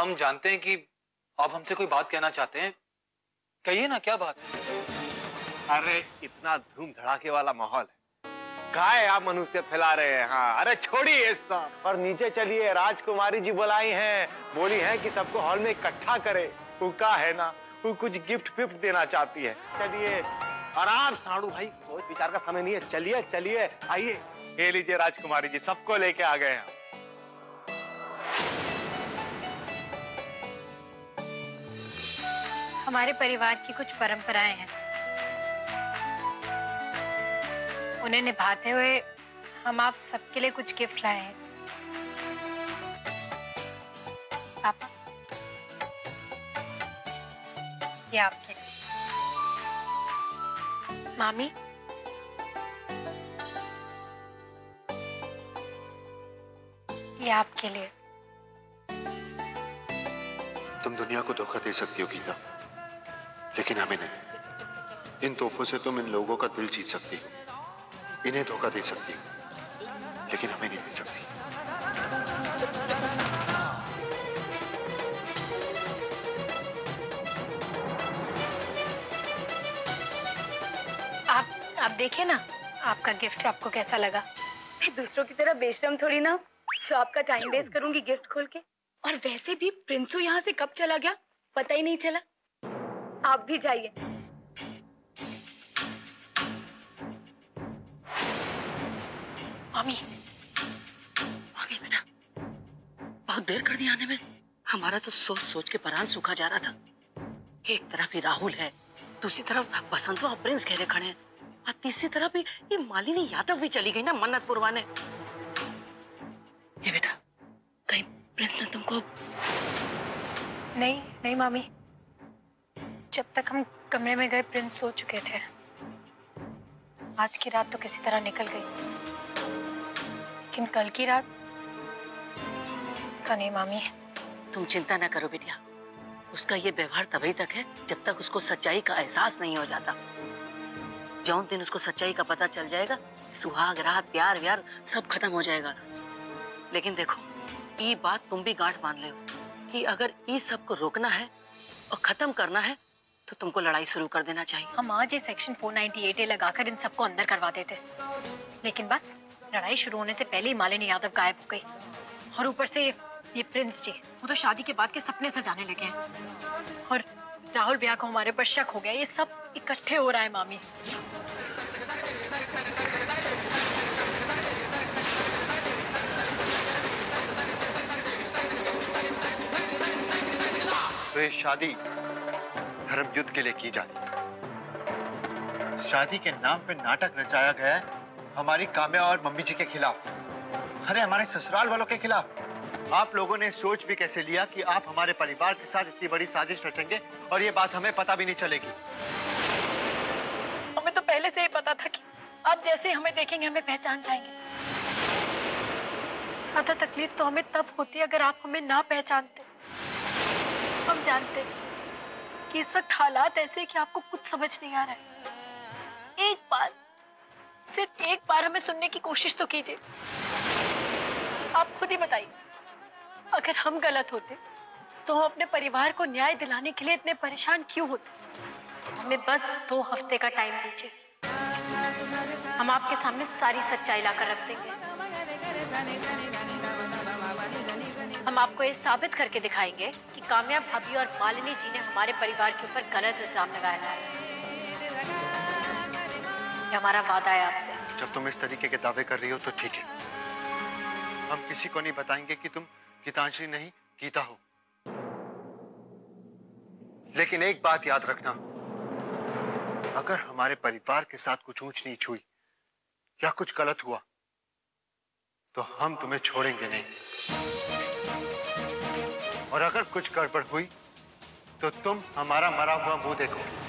हम जानते हैं कि आप हमसे कोई बात कहना चाहते हैं, कहिए ना, क्या बात है? अरे इतना धूम धड़ाके वाला माहौल है, काय आप मनुष्य फैला रहे हैं। हाँ अरे छोड़िए सब और नीचे चलिए, राजकुमारी जी बुलाई हैं, बोली हैं कि सबको हॉल में इकट्ठा करे। वो का है ना, वो कुछ गिफ्ट विफ्ट देना चाहती है। चलिए आराम साड़ू भाई, सोच विचार का समय नहीं है, चलिए चलिए आइए। ये लीजिए राजकुमारी जी, सबको लेके आ गए हैं। हमारे परिवार की कुछ परंपराएं हैं, उन्हें निभाते हुए हम आप सबके लिए कुछ गिफ्ट लाए हैं। पापा, ये आपके लिए। मामी, ये आपके लिए। तुम दुनिया को धोखा दे सकती हो गीता, लेकिन हमें नहीं। इन तोहफों से तुम इन लोगों का दिल जीत सकती हो, इन्हें धोखा दे सकती हो, लेकिन हमें नहीं दे सकती। आप देखिए ना, आपका गिफ्ट आपको कैसा लगा? मैं दूसरों की तरह बेशरम थोड़ी ना, जो आपका टाइम वेस्ट करूंगी गिफ्ट खोल के। और वैसे भी प्रिंसू यहाँ से कब चला गया पता ही नहीं चला। आप भी जाइए। मामी आ गई बेटा, बहुत देर कर दी आने में। हमारा तो सोच सोच के परान सूखा जा रहा था। एक तरफ ही राहुल है, दूसरी तरफ बसंत और प्रिंस घेरे खड़े हैं, और तीसरी तरफ ही ये मालिनी यादव भी चली गई ना मन्नत पुरवाने। ये बेटा, कहीं प्रिंस ने तुमको? नहीं मामी, जब तक हम कमरे में गए प्रिंस सो चुके थे। आज की रात तो किसी तरह निकल गई, लेकिन कल की रात का नहीं मामी। तुम चिंता ना करो बिटिया, उसका ये व्यवहार तभी तक है जब तक उसको सच्चाई का एहसास नहीं हो जाता। जौन दिन उसको सच्चाई का पता चल जाएगा, सुहाग रात प्यार व्यार सब खत्म हो जाएगा। लेकिन देखो, ये बात तुम भी गांठ बांध ले कि अगर ये सब को रोकना है और खत्म करना है तो तुमको लड़ाई शुरू कर देना चाहिए। हम आज ये सेक्शन 498A लगाकर इन सबको अंदर करवा देते, लेकिन बस लड़ाई शुरू होने से पहले ही मालिनी यादव गायब हो गई। और ऊपर से ये प्रिंस जी, वो तो शादी के बाद के सपने सजाने लगे हैं, और राहुल भैया को हमारे पर शक हो गया। ये सब इकट्ठे हो रहा है मामी। तो ये शादी धर्म युद्ध के लिए की जाती है। शादी के नाम पे नाटक रचाया गया है हमारी काम्या और मम्मी जी के खिलाफ, अरे हमारे ससुराल वालों के खिलाफ। आप लोगों ने सोच भी कैसे लिया कि आप हमारे परिवार के साथ इतनी बड़ी साजिश रचेंगे और ये बात हमें पता भी नहीं चलेगी? हमें तो पहले से ही पता था कि आप जैसे हमें देखेंगे हमें पहचान जाएंगे। ज्यादा तकलीफ तो हमें तब होती अगर आप हमें ना पहचानते। हम जानते कि इस वक्त हालात ऐसे हैं कि आपको कुछ समझ नहीं आ रहा है। एक बार, सिर्फ एक बार हमें सुनने की कोशिश तो कीजिए। आप खुद ही बताइए, अगर हम गलत होते तो हम अपने परिवार को न्याय दिलाने के लिए इतने परेशान क्यों होते? हमें बस 2 हफ्ते का टाइम दीजिए, हम आपके सामने सारी सच्चाई लाकर रख देंगे। हम आपको ये साबित करके दिखाएंगे कि काम्या भाभी और मालिनी जी ने हमारे परिवार के ऊपर गलत इल्जाम लगाया है। ये हमारा वादा है आपसे। जब तुम इस तरीके के दावे कर रही हो तो ठीक है, हम किसी को नहीं बताएंगे कि तुम गीतांजलि नहीं गीता हो। लेकिन एक बात याद रखना, अगर हमारे परिवार के साथ कुछ ऊंच नीच हुई या कुछ गलत हुआ तो हम तुम्हें छोड़ेंगे नहीं, और अगर कुछ गड़बड़ हुई तो तुम हमारा मरा हुआ मुंह देखोगे।